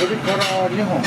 れから2本。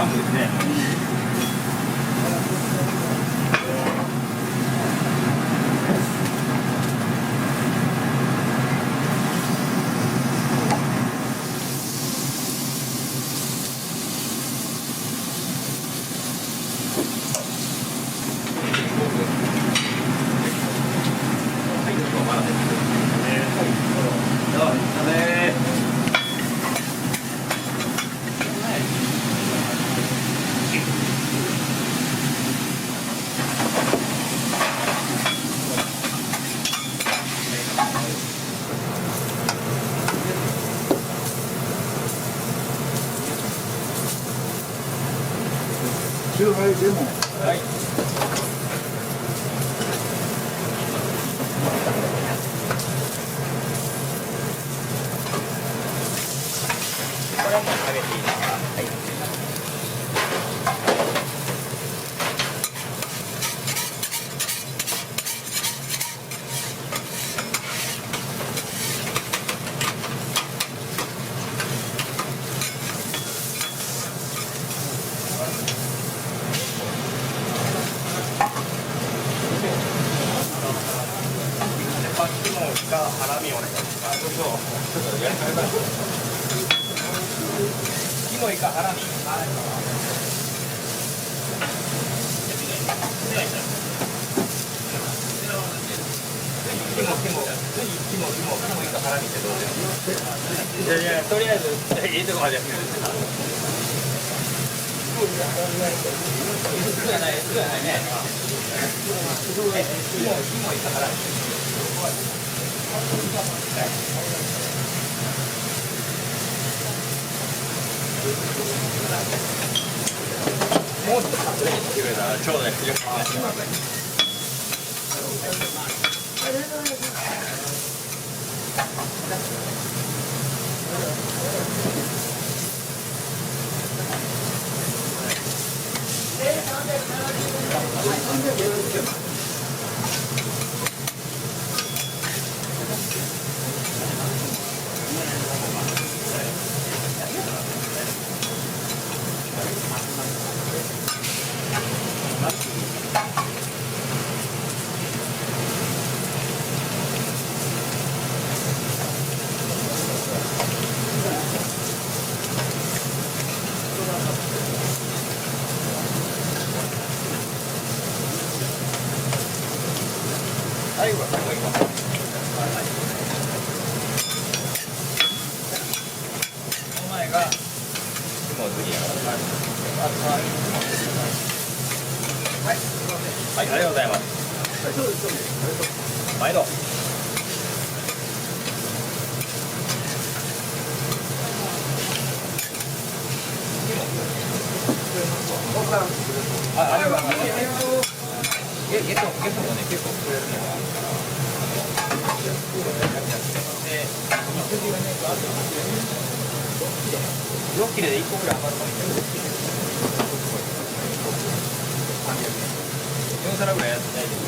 ンプですね。チューハイレモン。はい。これはもう下げていいですか。はい。ハラミお願いします。ちょっとやりたいな。キモイかハラミ。キモイかハラミってどうですか。いやとりあえずいいとこまでやってください。すぐやないね。キモイかハラミ。もうちょっと外れにしてくれたらちょうどよく最後は最後いきます。お前がもう次やから。はい、ありがとうございます。毎度。ありがとうございます。ゲットもね、結構くれるのが6切れで1個ぐらい余るかもしれない。4皿ぐらいやって大丈夫。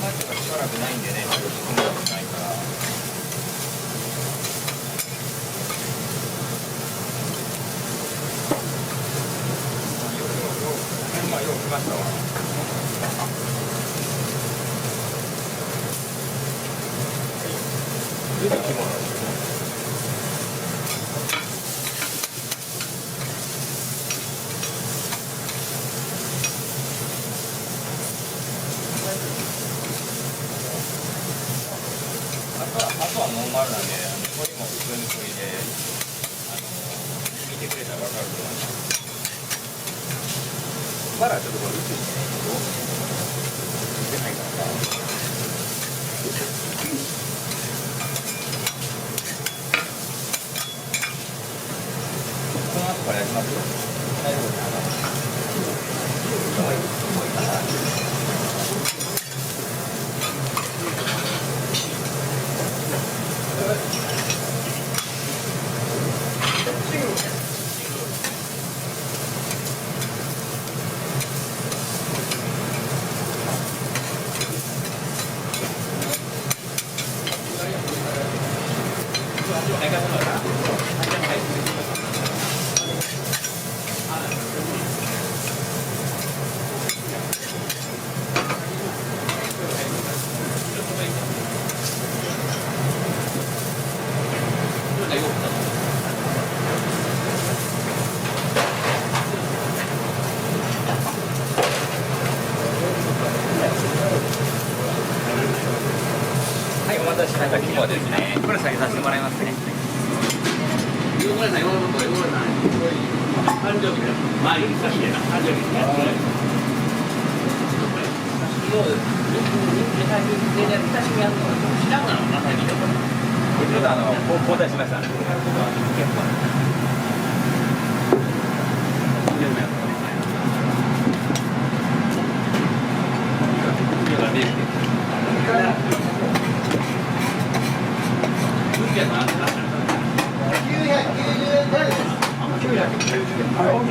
マジがしばらくないんでね、ないから。よく来ましたわ。出てきます。あとはノーマルなんで、鶏も普通に鶏で、見てくれたら分かると思います。バラちょっとこれ宇宙に出ないからさ。この後からやりますよ。大丈夫ですか。私なんか肝ですね。これ下げさせてもらいますね。ごめんなさい、ごめんなさい。誕生日だ。まあ、いいかしら。誕生日やって。もう、親しみやるのは知らんがな、まさに。ちょっと交代しました。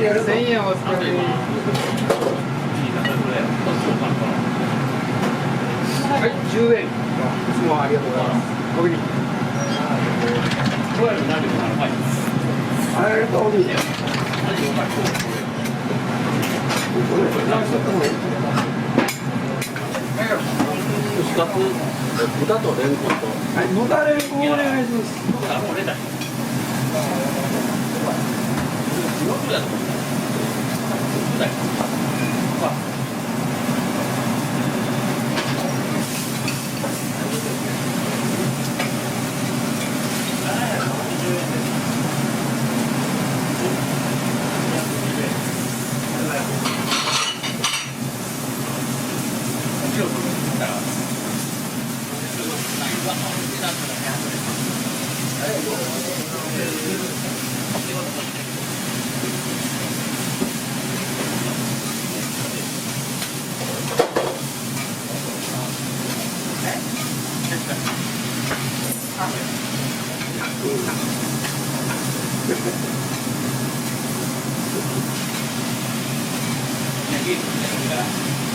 1000円お使いで。はい、10円。いつもありがとうございます。おにぎり。あれとおにぎり。豚とレンコンと。はい、のたれんこお願いします。これだ。いいですね。